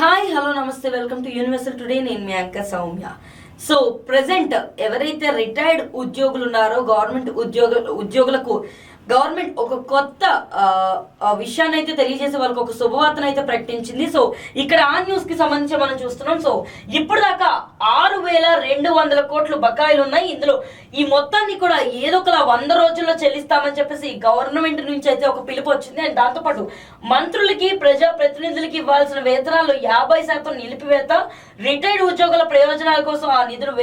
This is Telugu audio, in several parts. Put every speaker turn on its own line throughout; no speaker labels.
హాయ్ హలో నమస్తే వెల్కమ్ టు యూనివర్సల్ టుడే. నేను మీ యాంకర్ సౌమ్య. సో ప్రెసెంట్ ఎవరైతే రిటైర్డ్ ఉద్యోగులు ఉన్నారో ఉద్యోగులకు గవర్నమెంట్ ఒక కొత్త విషయాన్ని అయితే తెలియజేసే వాళ్ళకి ఒక శుభవార్తను అయితే ప్రకటించింది. సో ఇక్కడ ఆ న్యూస్ కి సంబంధించి మనం చూస్తున్నాం. సో ఇప్పుడు దాకా 6,200 కోట్లు బకాయిలు ఉన్నాయి. ఇందులో ఈ మొత్తాన్ని కూడా ఏదో ఒక 100 రోజుల్లో చెల్లిస్తామని చెప్పేసి గవర్నమెంట్ నుంచి అయితే ఒక పిలుపు వచ్చింది. అండ్ దాంతోపాటు మంత్రులకి ప్రజా ప్రతినిధులకి ఇవ్వాల్సిన వేతనాలు 50% నిలిపివేత, రిటైర్డ్ ఉద్యోగుల ప్రయోజనాల కోసం ఆ నిధులు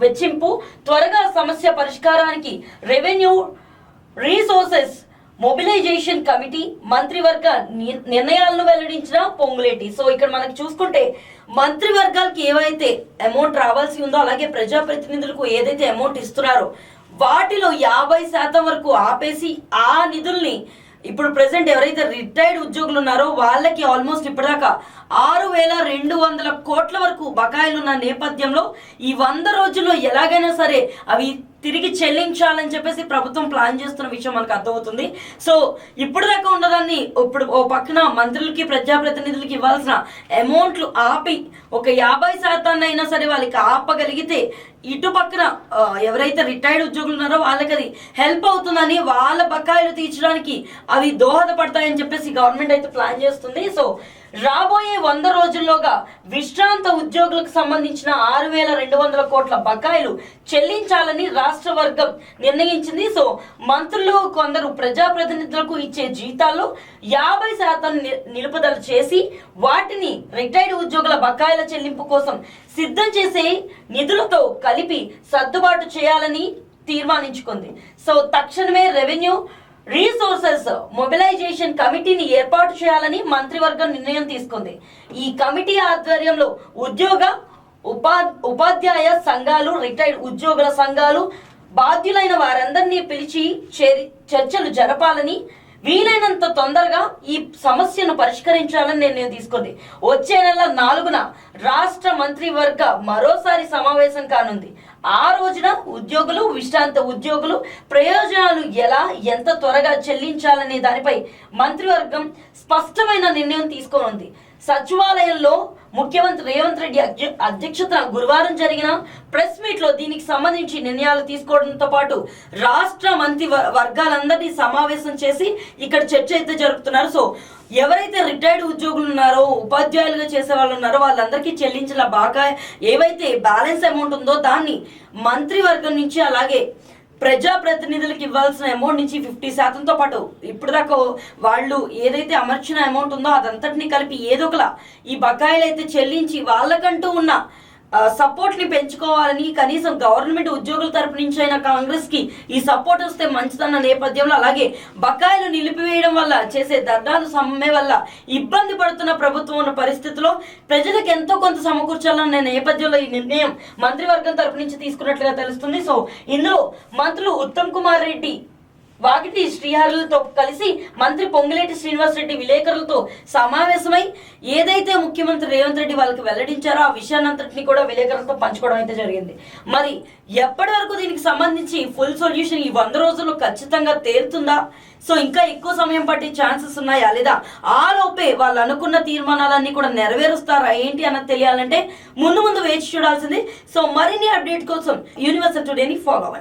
వెచ్చింపు, త్వరగా సమస్య పరిష్కారానికి రెవెన్యూ రీసోర్సెస్ మొబిలైజేషన్ కమిటీ మంత్రివర్గ నిర్ణయాలను వెల్లడించిన పొంగులేటి. సో ఇక్కడ మనకి చూసుకుంటే మంత్రివర్గాలకి ఏవైతే అమౌంట్ రావాల్సి ఉందో అలాగే ప్రజాప్రతినిధులకు ఏదైతే అమౌంట్ ఇస్తున్నారో వాటిలో 50% వరకు ఆపేసి ఆ నిధుల్ని ఇప్పుడు ప్రెసెంట్ ఎవరైతే రిటైర్డ్ ఉద్యోగులు ఉన్నారో వాళ్ళకి ఆల్మోస్ట్ ఇప్పటిదాకా 6,200 కోట్ల వరకు బకాయిలు ఉన్న నేపథ్యంలో ఈ 100 రోజుల్లో ఎలాగైనా సరే అవి తిరిగి చెల్లించాలని చెప్పేసి ప్రభుత్వం ప్లాన్ చేస్తున్న విషయం మనకు అర్థమవుతుంది. సో ఇప్పుడు దాకా ఉన్నదాన్ని ఇప్పుడు ఓ పక్కన మంత్రులకి ప్రజాప్రతినిధులకి ఇవ్వాల్సిన అమౌంట్లు ఆపి ఒక 50% అయినా సరే వాళ్ళకి ఆపగలిగితే ఇటు పక్కన ఎవరైతే రిటైర్డ్ ఉద్యోగులు ఉన్నారో వాళ్ళకి అది హెల్ప్ అవుతుందని, వాళ్ళ బకాయిలు తీర్చడానికి అవి దోహదపడతాయని చెప్పేసి గవర్నమెంట్ అయితే ప్లాన్ చేస్తుంది. సో రాబోయే 100 రోజుల్లోగా విశ్రాంత ఉద్యోగులకు సంబంధించిన 6,200 కోట్ల బకాయిలు చెల్లించాలని రాష్ట్ర వర్గం నిర్ణయించింది. సో మంత్రులు కొందరు ప్రజాప్రతినిధులకు ఇచ్చే జీతాల్లో 50% నిలుపుదల చేసి వాటిని రిటైర్డ్ ఉద్యోగుల బకాయిల చెల్లింపు కోసం సిద్ధం చేసే నిధులతో కలిపి సర్దుబాటు చేయాలని తీర్మానించుకుంది. సో తక్షణమే రెవెన్యూ రీసోర్సెస్ మొబిలైజేషన్ కమిటీని ఏర్పాటు చేయాలని మంత్రివర్గం నిర్ణయం తీసుకుంది. ఈ కమిటీ ఆధ్వర్యంలో ఉపాధ్యాయ సంఘాలు, రిటైర్డ్ ఉద్యోగుల సంఘాలు, బాధ్యులైన వారందరినీ పిలిచి చర్చలు జరపాలని, వీలైనంత తొందరగా ఈ సమస్యను పరిష్కరించాలని నిర్ణయం తీసుకుంది. వచ్చే నెల 4న రాష్ట్ర మంత్రివర్గ మరోసారి సమావేశం కానుంది. ఆ రోజున ఉద్యోగులు, విశ్రాంత ఉద్యోగులు ప్రయోజనాలు ఎలా ఎంత త్వరగా చెల్లించాలనే దానిపై మంత్రివర్గం స్పష్టమైన నిర్ణయం తీసుకోనుంది. సచివాలయంలో ముఖ్యమంత్రి రేవంత్ రెడ్డి అధ్యక్షతన గురువారం జరిగిన ప్రెస్ మీట్ లో దీనికి సంబంధించి నిర్ణయాలు తీసుకోవడంతో పాటు రాష్ట్ర మంత్రి వర్గాలందరినీ సమావేశం చేసి ఇక్కడ చర్చ అయితే జరుపుతున్నారు. సో ఎవరైతే రిటైర్డ్ ఉద్యోగులు ఉన్నారో, ఉపాధ్యాయులుగా చేసే వాళ్ళు ఉన్నారో వాళ్ళందరికీ చెల్లించిన బకాయి ఏవైతే బ్యాలెన్స్ అమౌంట్ ఉందో దాన్ని మంత్రివర్గం నుంచి అలాగే ప్రజాప్రతినిధులకు ఇవ్వాల్సిన అమౌంట్ నుంచి 50%తో పాటు ఇప్పుడు దాకా వాళ్ళు ఏదైతే అమర్చిన అమౌంట్ ఉందో అదంతటిని కలిపి ఏదో ఒకలా ఈ బకాయిలు అయితే చెల్లించి వాళ్ళకంటూ ఉన్న సపోర్ట్ ని పెంచుకోవాలని, కనీసం గవర్నమెంట్ ఉద్యోగుల తరపు నుంచి అయినా కాంగ్రెస్ కి ఈ సపోర్ట్ వస్తే మంచిదన్న నేపథ్యంలో, అలాగే బకాయిలు నిలిపివేయడం వల్ల చేసే ధర్నాలు సమ్మె వల్ల ఇబ్బంది పడుతున్న ప్రభుత్వం ఉన్న పరిస్థితిలో ప్రజలకు ఎంతో కొంత సమకూర్చాలన్న నేపథ్యంలో ఈ నిర్ణయం మంత్రివర్గం తరపు నుంచి తీసుకున్నట్లుగా తెలుస్తుంది. సో ఇందులో మంత్రులు ఉత్తమ్ కుమార్ రెడ్డి, వాకిటి శ్రీహరులతో కలిసి మంత్రి పొంగులేటి శ్రీనివాస్ రెడ్డి విలేకరులతో సమావేశమై ఏదైతే ముఖ్యమంత్రి రేవంత్ రెడ్డి వాళ్ళకి వెల్లడించారో ఆ విషయాన్నంతటిని కూడా విలేకరులతో పంచుకోవడం అయితే జరిగింది. మరి ఎప్పటి వరకు దీనికి సంబంధించి ఫుల్ సొల్యూషన్ ఈ 100 రోజుల్లో ఖచ్చితంగా తేలుతుందా? సో ఇంకా ఎక్కువ సమయం పట్టే ఛాన్సెస్ ఉన్నాయా లేదా? ఆ లోపే వాళ్ళు అనుకున్న తీర్మానాలన్నీ కూడా నెరవేరుస్తారా ఏంటి అన్నది తెలియాలంటే ముందు వేచి చూడాల్సింది. సో మరిన్ని అప్డేట్ కోసం యూనివర్సల్ టుడేని ఫాలో అవ్వండి.